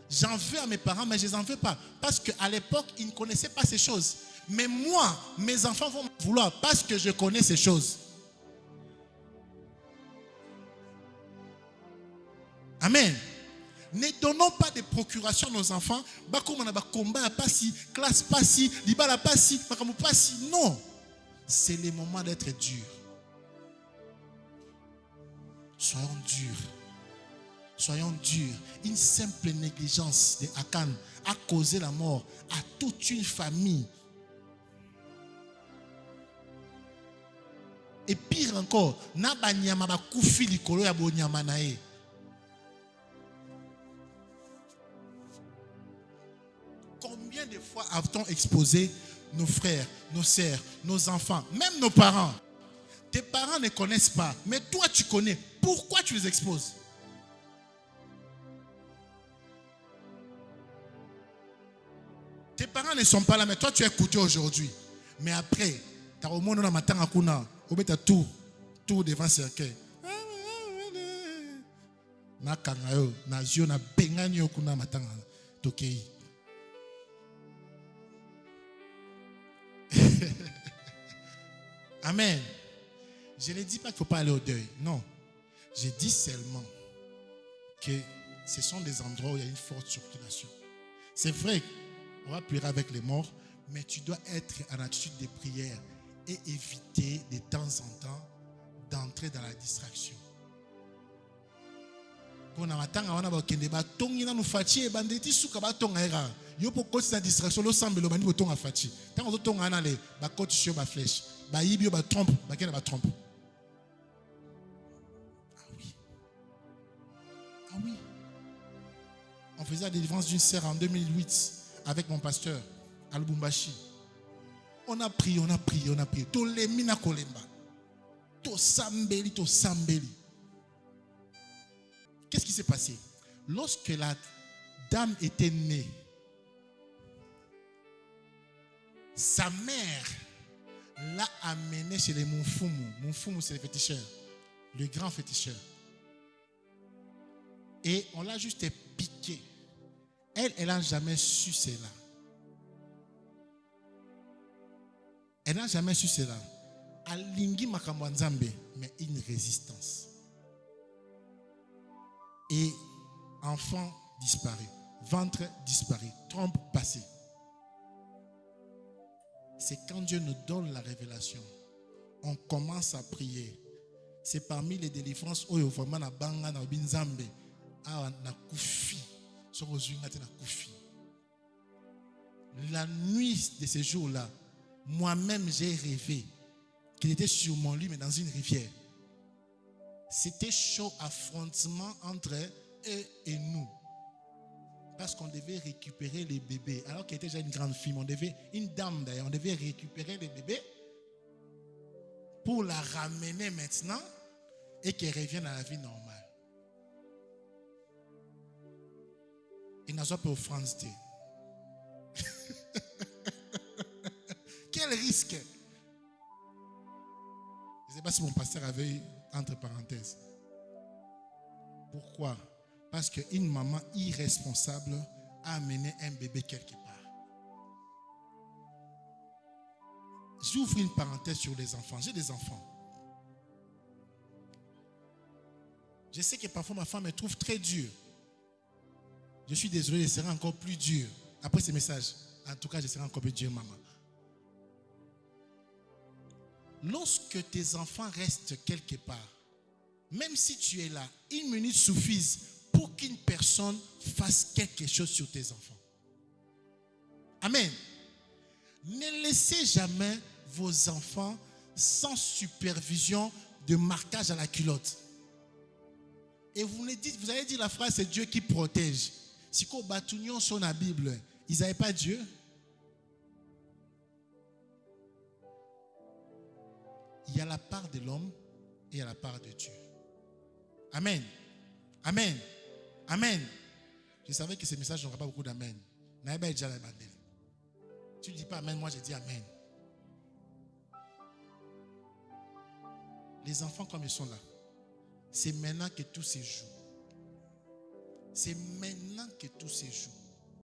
J'en veux à mes parents, mais je ne les en veux pas. Parce qu'à l'époque, ils ne connaissaient pas ces choses. Mais moi, mes enfants vont me vouloir parce que je connais ces choses. Amen. Ne donnons pas de procuration à nos enfants. Combat pas si, classe pas si, libala pas si, pas si. Non. C'est le moment d'être dur. Soyons durs. Soyons durs. Une simple négligence de Akan a causé la mort à toute une famille. Et pire encore, combien de fois a-t-on exposé nos frères, nos sœurs, nos enfants, même nos parents? Tes parents ne connaissent pas, mais toi tu connais. Pourquoi tu les exposes? Tes parents ne sont pas là, mais toi tu es écouté aujourd'hui. Mais après, tu as au monde dans matin à Kuna, au bête à tout devant le cercueil. Na kangayo, na zio na benganyo kuna matanga tokei. Amen. Je ne dis pas qu'il ne faut pas aller au deuil. Non. Je dis seulement que ce sont des endroits où il y a une forte circulation. C'est vrai qu'on va pleurer avec les morts, mais tu dois être en attitude de prière et éviter de temps en temps d'entrer dans la distraction. Quand on a yo pour côté la distraction lo semble lo bani botonga fachi tant on tonga na le ba côté sur ba flèche ba yibi ba trompe ba kena ba trompe. Ah oui on faisait la délivrance d'une sœur en 2008 avec mon pasteur à Lubumbashi. On a prié to le mina kolemba to sambeli. Qu'est-ce qui s'est passé? Lorsque la dame était née, sa mère l'a amenée chez les Munfumu. Munfumu, c'est le féticheur, le grand féticheur. Et on l'a juste piqué. Elle n'a jamais su cela. Elle n'a jamais su cela. Alingi makamwanzambe, mais une résistance. Et enfant disparu, ventre disparu, trompe passée. C'est quand Dieu nous donne la révélation, on commence à prier. C'est parmi les délivrances où vraiment na banga na binzambe a na kufi, la nuit de ce jour-là, moi-même j'ai rêvé qu'il était sur mon lit mais dans une rivière. C'était chaud affrontement entre eux et nous. Parce qu'on devait récupérer les bébés. Alors qu'elle était déjà une grande fille, une dame d'ailleurs, on devait récupérer les bébés pour la ramener maintenant et qu'elle revienne à la vie normale. Il n'a pas pour France Day. Quel risque! Je ne sais pas si mon pasteur avait entre parenthèses. Pourquoi? Parce qu'une maman irresponsable a amené un bébé quelque part. J'ouvre une parenthèse sur les enfants. J'ai des enfants. Je sais que parfois ma femme me trouve très dur. Je suis désolé, je serai encore plus dur. Après ce message, en tout cas, je serai encore plus dur, maman. Lorsque tes enfants restent quelque part, même si tu es là, 1 minute suffise pour qu'une personne fasse quelque chose sur tes enfants. Amen. Ne laissez jamais vos enfants sans supervision de marquage à la culotte. Et vous allez dire la phrase, c'est Dieu qui protège. Si qu'on batounion sur la Bible, ils n'avaient pas Dieu. Il y a la part de l'homme et il y a la part de Dieu. Amen. Amen. Amen. Je savais que ces messages n'auraient pas beaucoup d'amen. Tu ne dis pas amen, moi je dis amen. Les enfants comme ils sont là, c'est maintenant que tout se joue. C'est maintenant que tout se joue.